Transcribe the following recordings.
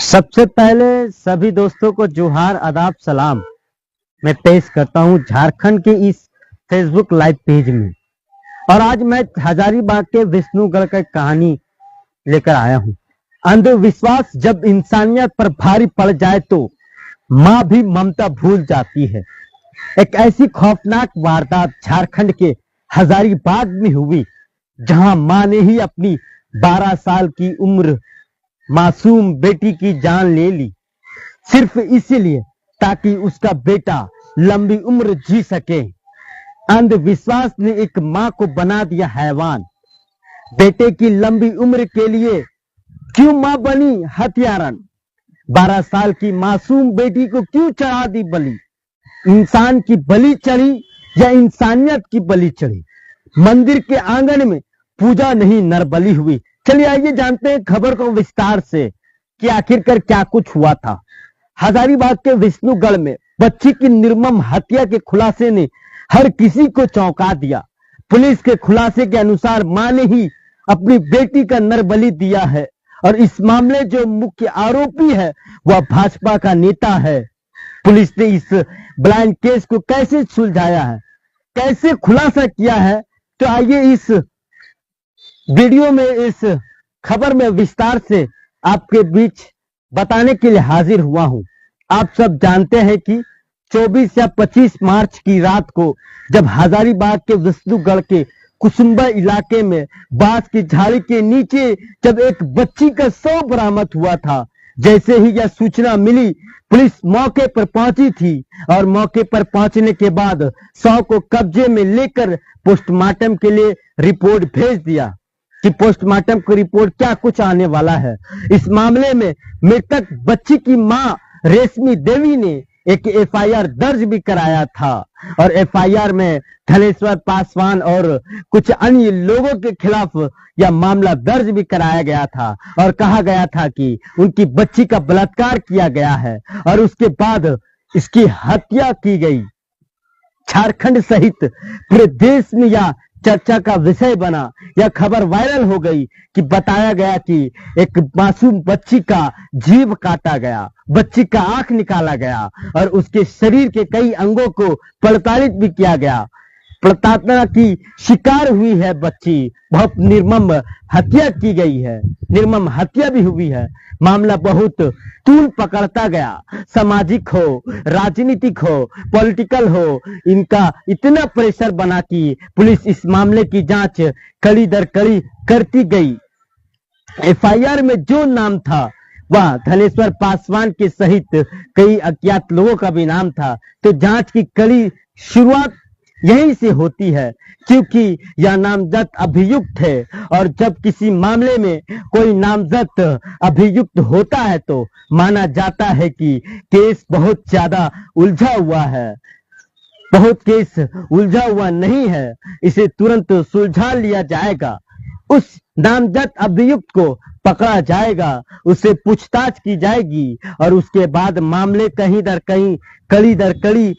सबसे पहले सभी दोस्तों को जोहार आदाब सलाम मैं पेश करता हूं झारखंड के इस फेसबुक लाइव पेज में। और आज मैं हजारीबाग के विष्णुगढ़ की कहानी लेकर आया हूं। अंधविश्वास जब इंसानियत पर भारी पड़ जाए तो माँ भी ममता भूल जाती है। एक ऐसी खौफनाक वारदात झारखंड के हजारीबाग में हुई, जहां माँ ने ही अपनी 12 साल की उम्र मासूम बेटी की जान ले ली, सिर्फ इसीलिए ताकि उसका बेटा लंबी उम्र जी सके। अंधविश्वास ने एक माँ को बना दिया हैवान। बेटे की लंबी उम्र के लिए क्यों माँ बनी हत्यारन? 12 साल की मासूम बेटी को क्यों चढ़ा दी बलि? इंसान की बलि चढ़ी या इंसानियत की बलि चढ़ी? मंदिर के आंगन में पूजा नहीं नरबली हुई। चलिए आइए जानते हैं खबर को विस्तार से कि आखिरकार क्या कुछ हुआ था। हजारीबाग के विष्णुगढ़ में बच्ची की निर्मम हत्या के खुलासे ने हर किसी को चौंका दिया। पुलिस के खुलासे के अनुसार मां ने ही अपनी बेटी का नरबली दिया है और इस मामले जो मुख्य आरोपी है वह भाजपा का नेता है। पुलिस ने इस ब्लाइंड केस को कैसे सुलझाया है, कैसे खुलासा किया है, तो आइए इस वीडियो में, इस खबर में विस्तार से आपके बीच बताने के लिए हाजिर हुआ हूं। आप सब जानते हैं कि 24 या 25 मार्च की रात को जब हजारीबाग के विष्णुगढ़ के कुसुम्बा इलाके में बांस की झाड़ी के नीचे जब एक बच्ची का शव बरामद हुआ था, जैसे ही यह सूचना मिली पुलिस मौके पर पहुंची थी और मौके पर पहुंचने के बाद शव को कब्जे में लेकर पोस्टमार्टम के लिए रिपोर्ट भेज दिया कि पोस्टमार्टम की रिपोर्ट क्या कुछ आने वाला है। इस मामले में मृतक बच्ची की मां रेशमी देवी ने एक एफआईआर दर्ज भी कराया था और एफआईआर में धनेश्वर पासवान और कुछ अन्य लोगों के खिलाफ यह मामला दर्ज भी कराया गया था और कहा गया था कि उनकी बच्ची का बलात्कार किया गया है और उसके बाद इसकी हत्या की गई। झारखंड सहित पूरे देश में यह चर्चा का विषय बना। यह खबर वायरल हो गई कि बताया गया कि एक मासूम बच्ची का जीभ काटा गया, बच्ची का आंख निकाला गया और उसके शरीर के कई अंगों को प्रताड़ित भी किया गया। प्रताड़ना की शिकार हुई है बच्ची, बहुत निर्मम हत्या की गई है, निर्मम हत्या भी हुई है। मामला बहुत तूल पकड़ता गया, सामाजिक हो, राजनीतिक हो, पॉलिटिकल हो, इनका इतना प्रेशर बना कि पुलिस इस मामले की जांच कड़ी दर कड़ी करती गई। एफआईआर में जो नाम था वह धनेश्वर पासवान के सहित कई अज्ञात लोगों का भी नाम था, तो जांच की कड़ी शुरुआत यहीं से होती है क्योंकि यह नामजद अभियुक्त है और जब किसी मामले में कोई नामजद अभियुक्त होता है तो माना जाता है कि केस बहुत ज्यादा उलझा हुआ है। बहुत केस उलझा हुआ नहीं है, इसे तुरंत सुलझा लिया जाएगा। उस नामजद अभियुक्त को पकड़ा जाएगा, उससे पूछताछ की जाएगी और उसके बाद मामले कहीं दर कहीं, कड़ी दर कड़ी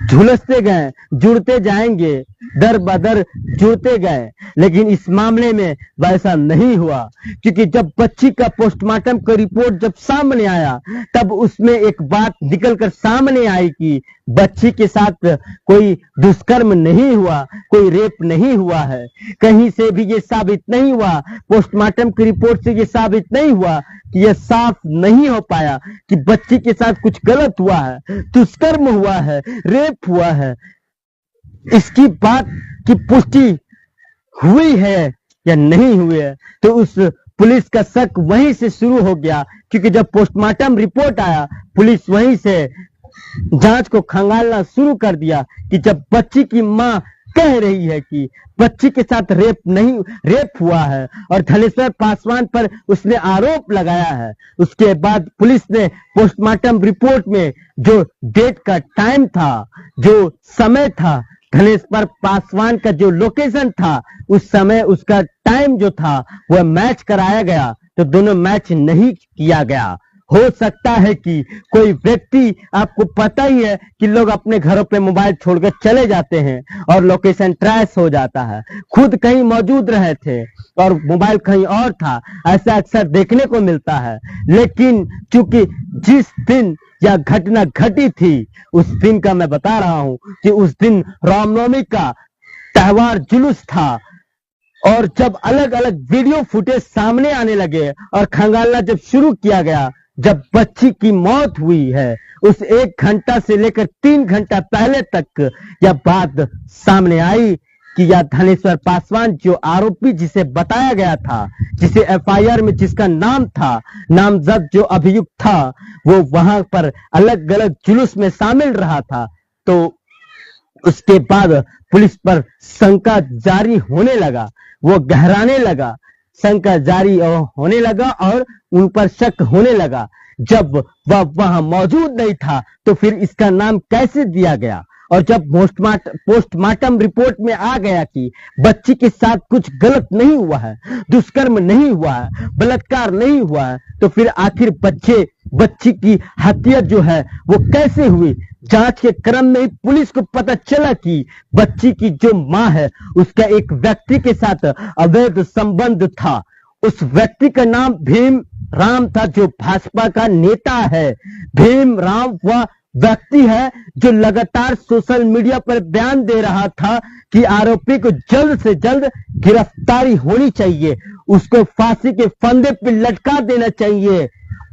झुलसते गए, जुड़ते जाएंगे, दर बदर जुड़ते गए। लेकिन इस मामले में वैसा नहीं हुआ क्योंकि जब बच्ची का पोस्टमार्टम का रिपोर्ट जब सामने आया तब उसमें एक बात निकलकर सामने आई कि बच्ची के साथ कोई दुष्कर्म नहीं हुआ, कोई रेप नहीं हुआ है। कहीं से भी ये साबित नहीं हुआ, पोस्टमार्टम की रिपोर्ट से ये साबित नहीं हुआ कि यह साफ नहीं हो पाया कि बच्ची के साथ कुछ गलत हुआ है, दुष्कर्म हुआ है, रेप हुआ है। इसकी बात की पुष्टि हुई है या नहीं हुई है, तो उस पुलिस का शक वहीं से शुरू हो गया क्योंकि जब पोस्टमार्टम रिपोर्ट आया पुलिस वहीं से जांच को खंगालना शुरू कर दिया कि जब बच्ची की मां कह रही है कि बच्ची के साथ रेप हुआ है और धनेश्वर पासवान पर उसने आरोप लगाया है। उसके बाद पुलिस ने पोस्टमार्टम रिपोर्ट में जो डेट का टाइम था, जो समय था, धनेश्वर पासवान का जो लोकेशन था, उस समय उसका टाइम जो था वह मैच कराया गया, तो दोनों मैच नहीं किया गया। हो सकता है कि कोई व्यक्ति, आपको पता ही है कि लोग अपने घरों पे मोबाइल छोड़कर चले जाते हैं और लोकेशन ट्रेस हो जाता है, खुद कहीं मौजूद रहे थे और मोबाइल कहीं और था, ऐसा अक्सर देखने को मिलता है। लेकिन चूंकि जिस दिन यह घटना घटी थी, उस दिन का मैं बता रहा हूं कि उस दिन रामनवमी का त्योहार जुलूस था, और जब अलग अलग वीडियो फुटेज सामने आने लगे और खंगालना जब शुरू किया गया, जब बच्ची की मौत हुई है, उस 1 घंटा से लेकर 3 घंटा पहले तक यह बात सामने आई कि यह धनेश्वर पासवान, जो आरोपी जिसे बताया गया था, जिसे एफआईआर में जिसका नाम था, नामजद जो अभियुक्त था, वो वहां पर अलग अलग जुलूस में शामिल रहा था। तो उसके बाद पुलिस पर शंका जारी होने लगा, वो गहराने लगा, शंका जारी होने लगा और उन पर शक होने लगा। जब वह वहां मौजूद नहीं था तो फिर इसका नाम कैसे दिया गया? और जब पोस्टमार्टम रिपोर्ट में आ गया कि बच्ची के साथ कुछ गलत नहीं हुआ है, दुष्कर्म नहीं हुआ है, बलात्कार नहीं हुआ है, तो फिर आखिर बच्ची की हत्या जो है वो कैसे हुई? जांच के क्रम में ही पुलिस को पता चला कि बच्ची की जो मां है, उसका एक व्यक्ति के साथ अवैध संबंध था। उस व्यक्ति का नाम भीम राम था, जो भाजपा का नेता है। भीम राम वह व्यक्ति है जो लगातार सोशल मीडिया पर बयान दे रहा था कि आरोपी को जल्द से जल्द गिरफ्तारी होनी चाहिए, उसको फांसी के फंदे पर लटका देना चाहिए।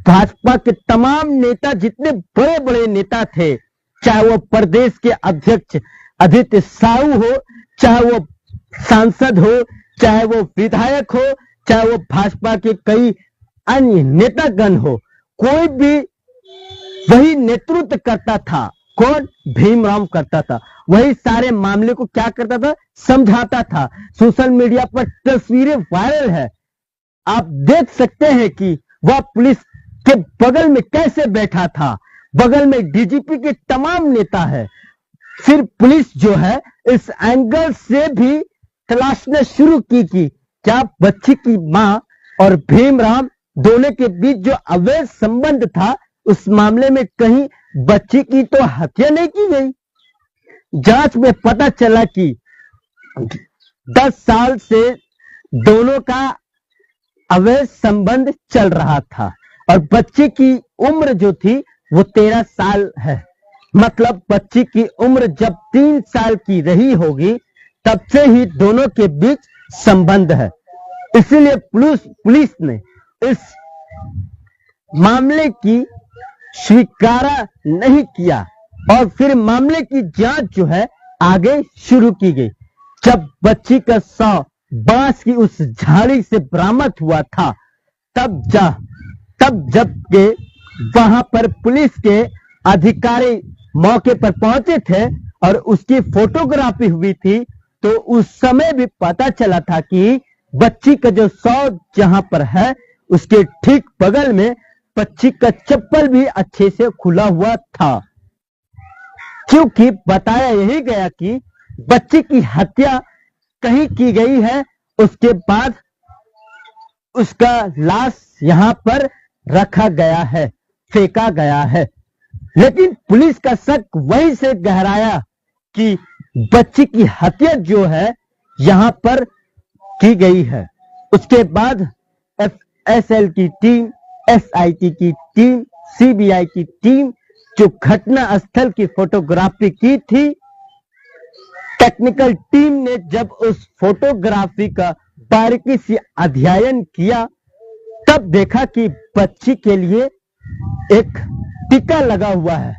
भाजपा के तमाम नेता, जितने बड़े बड़े नेता थे, चाहे वो प्रदेश के अध्यक्ष आदित्य साहू हो, चाहे वो सांसद हो, चाहे वो विधायक हो, चाहे वो भाजपा के कई अन्य नेतागण हो, कोई भी वही नेतृत्व करता था। कौन? भीमराव करता था। वही सारे मामले को क्या करता था? समझाता था। सोशल मीडिया पर तस्वीरें वायरल है, आप देख सकते हैं कि वह पुलिस के बगल में कैसे बैठा था। बगल में डीजीपी के तमाम नेता है। फिर पुलिस जो है इस एंगल से भी तलाशना शुरू की कि क्या बच्ची की मां और भीमराव दोनों के बीच जो अवैध संबंध था, उस मामले में कहीं बच्ची की तो हत्या नहीं की गई। जांच में पता चला कि 10 साल से दोनों का अवैध संबंध चल रहा था और बच्ची की उम्र जो थी वो 13 साल है। मतलब बच्ची की उम्र जब 3 साल की रही होगी, तब से ही दोनों के बीच संबंध है। इसीलिए पुलिस ने इस मामले की स्वीकारा नहीं किया और फिर मामले की जांच जो है आगे शुरू की गई। जब बच्ची का शव बांस की उस झाड़ी से बरामद हुआ था, तब जबकि वहां पर पुलिस के अधिकारी मौके पर पहुंचे थे और उसकी फोटोग्राफी हुई थी, तो उस समय भी पता चला था कि बच्ची का जो शव जहां पर है, उसके ठीक बगल में बच्ची का चप्पल भी अच्छे से खुला हुआ था। क्योंकि बताया यही गया कि बच्ची की हत्या कहीं की गई है, उसके बाद उसका लाश यहां पर रखा गया है, फेंका गया है। लेकिन पुलिस का शक वहीं से गहराया कि बच्ची की हत्या जो है यहां पर की गई है। उसके बाद एफएसएल की टीम, एसआईटी की टीम, सीबीआई की टीम जो घटना स्थल की फोटोग्राफी की थी, टेक्निकल टीम ने जब उस फोटोग्राफी का बारीकी से अध्ययन किया, तब देखा कि बच्ची के लिए एक टीका लगा हुआ है।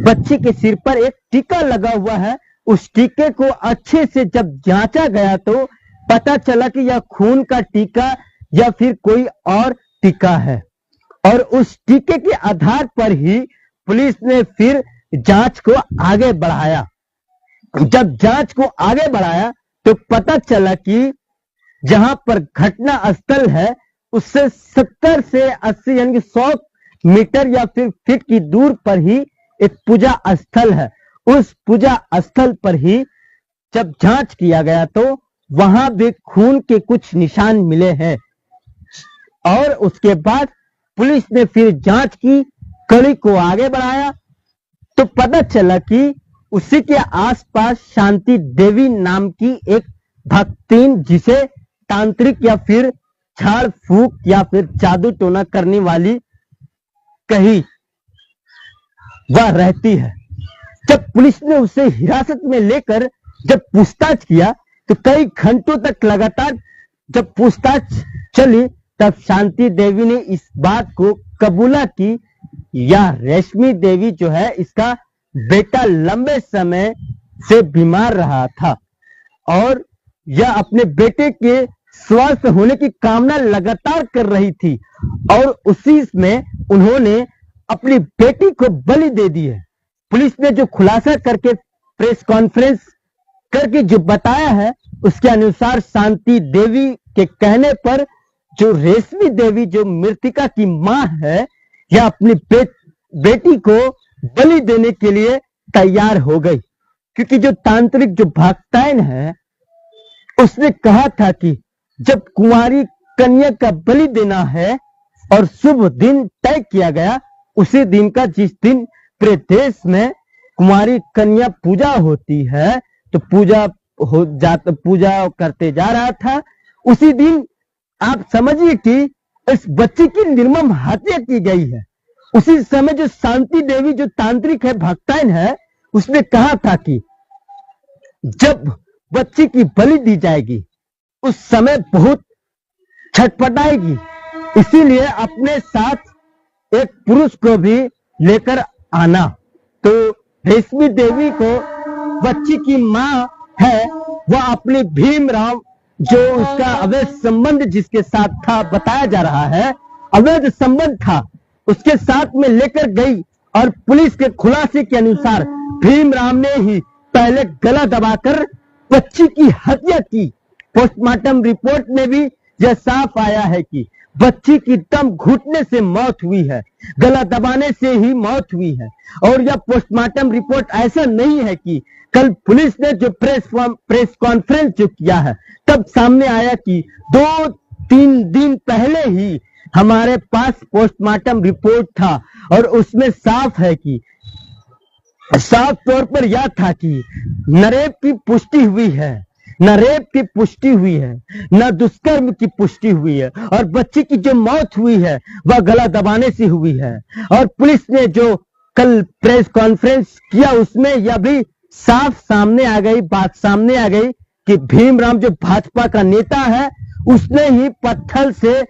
बच्ची के सिर पर एक टीका लगा हुआ है। उस टीके को अच्छे से जब जांचा गया तो पता चला कि यह खून का टीका या फिर कोई और टीका है। और उस टीके के आधार पर ही पुलिस ने फिर जांच को आगे बढ़ाया। जब जांच को आगे बढ़ाया तो पता चला कि जहां पर घटना स्थल है, उससे 70 से 80 यानी 100 मीटर या फिर फीट की दूर पर ही एक पूजा स्थल है। उस पूजा स्थल पर ही जब जांच किया गया तो वहां भी खून के कुछ निशान मिले हैं। और उसके बाद पुलिस ने फिर जांच की, कड़ी को आगे बढ़ाया तो पता चला कि उसी के आसपास शांति देवी नाम की एक भक्तिन, जिसे तांत्रिक या फिर झाड़ फूक या फिर जादू टोना करने वाली कही वह रहती है। जब पुलिस ने उसे हिरासत में लेकर जब पूछताछ किया तो कई घंटों तक लगातार जब पूछताछ चली, तब शांति देवी ने इस बात को कबूला कि यह रेशमी देवी जो है, इसका बेटा लंबे समय से बीमार रहा था और यह अपने बेटे के स्वस्थ होने की कामना लगातार कर रही थी और उसी में उन्होंने अपनी बेटी को बलि दे दी है। पुलिस ने जो खुलासा करके प्रेस कॉन्फ्रेंस करके जो बताया है, उसके अनुसार शांति देवी के कहने पर जो रेशमी देवी जो मृतिका की मां है, यह अपनी बेटी को बलि देने के लिए तैयार हो गई, क्योंकि जो तांत्रिक जो भक्ताइन है उसने कहा था कि जब कुंवारी कन्या का बलि देना है और शुभ दिन तय किया गया, उसी दिन का जिस दिन पूरे देश में कुंवारी कन्या पूजा होती है, तो पूजा करते जा रहा था, उसी दिन आप समझिए कि इस बच्ची की निर्मम हत्या की गई है। उसी समय जो शांति देवी जो तांत्रिक है, भक्ताइन है, उसने कहा था कि जब बच्ची की बलि दी जाएगी उस समय बहुत छटपटाएगी, इसीलिए अपने साथ एक पुरुष को भी लेकर आना। तो रेशमी देवी को बच्ची की मां है, वह अपनी भीमराव जो उसका अवैध संबंध जिसके साथ था, बताया जा रहा है अवैध संबंध था, उसके साथ में लेकर गई और पुलिस के खुलासे के अनुसार भीमराव ने ही पहले गला दबाकर बच्ची की हत्या की। पोस्टमार्टम रिपोर्ट में भी यह साफ आया है कि बच्ची की दम घुटने से मौत हुई है, गला दबाने से ही मौत हुई है। और यह पोस्टमार्टम रिपोर्ट ऐसा नहीं है कि कल पुलिस ने जो प्रेस कॉन्फ्रेंस जो किया है तब सामने आया कि 2-3 दिन पहले ही हमारे पास पोस्टमार्टम रिपोर्ट था और उसमें साफ है कि साफ तौर पर यह था कि न रेप की पुष्टि हुई है, न रेप की पुष्टि हुई है, न दुष्कर्म की पुष्टि हुई है, और बच्ची की जो मौत हुई है वह गला दबाने से हुई है। और पुलिस ने जो कल प्रेस कॉन्फ्रेंस किया उसमें यह भी साफ सामने आ गई, बात सामने आ गई कि भीमराव जो भाजपा का नेता है, उसने ही पत्थर से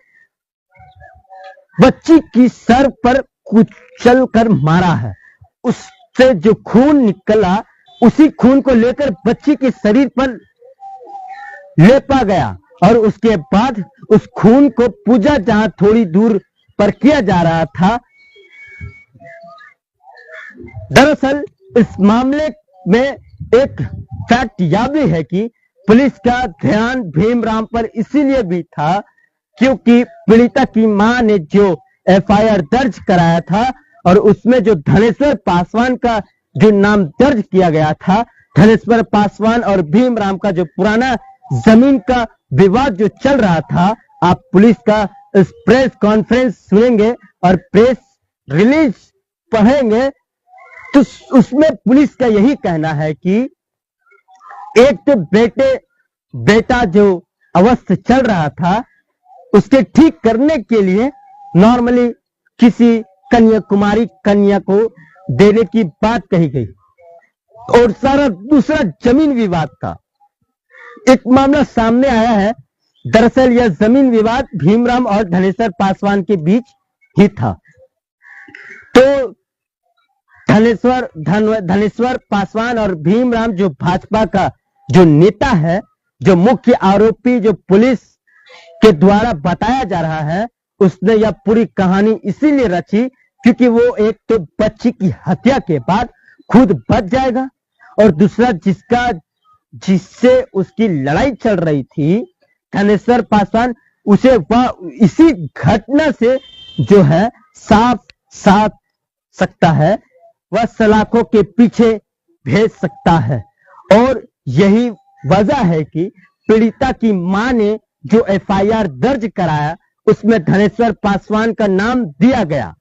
बच्ची की सर पर कुचल कर मारा है। उससे जो खून निकला, उसी खून को लेकर बच्ची के शरीर पर लेपा गया और उसके बाद उस खून को पूजा जहां थोड़ी दूर पर किया जा रहा था। दरअसल इस मामले में एक फैक्ट यह भी है कि पुलिस का ध्यान भीमराव पर इसीलिए भी था क्योंकि पीड़िता की मां ने जो एफआईआर दर्ज कराया था और उसमें जो धनेश्वर पासवान का जो नाम दर्ज किया गया था, धनेश्वर पासवान और भीमराव का जो पुराना जमीन का विवाद जो चल रहा था, आप पुलिस का इस प्रेस कॉन्फ्रेंस सुनेंगे और प्रेस रिलीज पढ़ेंगे तो उसमें पुलिस का यही कहना है कि एक तो बेटा जो अवस्था चल रहा था उसके ठीक करने के लिए नॉर्मली किसी कन्याकुमारी कन्या को देने की बात कही गई और सारा दूसरा जमीन विवाद का एक मामला सामने आया है। दरअसल यह जमीन विवाद भीमराव और धनेश्वर पासवान के बीच ही था। तो धनेश्वर पासवान और भीमराव जो भाजपा का जो नेता है, जो मुख्य आरोपी जो पुलिस के द्वारा बताया जा रहा है, उसने यह पूरी कहानी इसीलिए रची क्योंकि वो एक तो बच्ची की हत्या के बाद खुद बच जाएगा और दूसरा जिससे उसकी लड़ाई चल रही थी धनेश्वर पासवान, उसे वह इसी घटना से जो है साथ सकता है, वह सलाखों के पीछे भेज सकता है। और यही वजह है कि पीड़िता की मां ने जो एफआईआर दर्ज कराया उसमें धनेश्वर पासवान का नाम दिया गया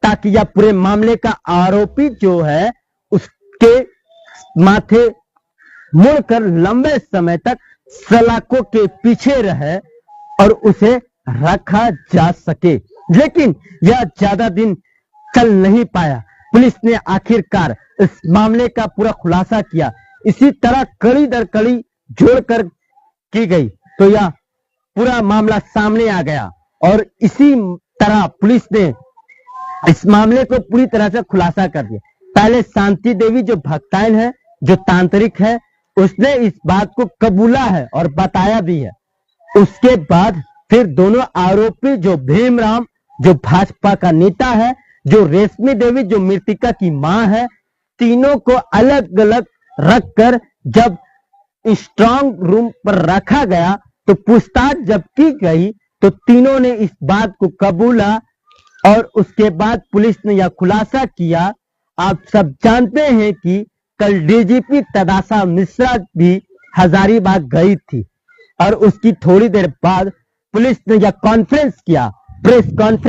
ताकि यह पूरे मामले का आरोपी जो है उसके माथे मुड़कर लंबे समय तक सलाखों के पीछे रहे और उसे रखा जा सके। लेकिन यह ज्यादा दिन चल नहीं पाया। पुलिस ने आखिरकार इस मामले का पूरा खुलासा किया। इसी तरह कड़ी दर कड़ी जोड़कर की गई तो यह पूरा मामला सामने आ गया और इसी तरह पुलिस ने इस मामले को पूरी तरह से खुलासा कर दिया। पहले शांति देवी जो भक्ताइन है, जो तांत्रिक है, उसने इस बात को कबूला है और बताया भी है। उसके बाद फिर दोनों आरोपी जो भीमराम जो भाजपा का नेता है, जो रेशमी देवी जो मृतिका की मां है, तीनों को अलग अलग रखकर जब स्ट्रांग रूम पर रखा गया तो पूछताछ जब की गई तो तीनों ने इस बात को कबूला और उसके बाद पुलिस ने यह खुलासा किया। आप सब जानते हैं कि कल डीजीपी तदाशा मिश्रा भी हजारीबाग गई थी और उसकी थोड़ी देर बाद पुलिस ने यह कॉन्फ्रेंस किया, प्रेस कॉन्फ्रेंस।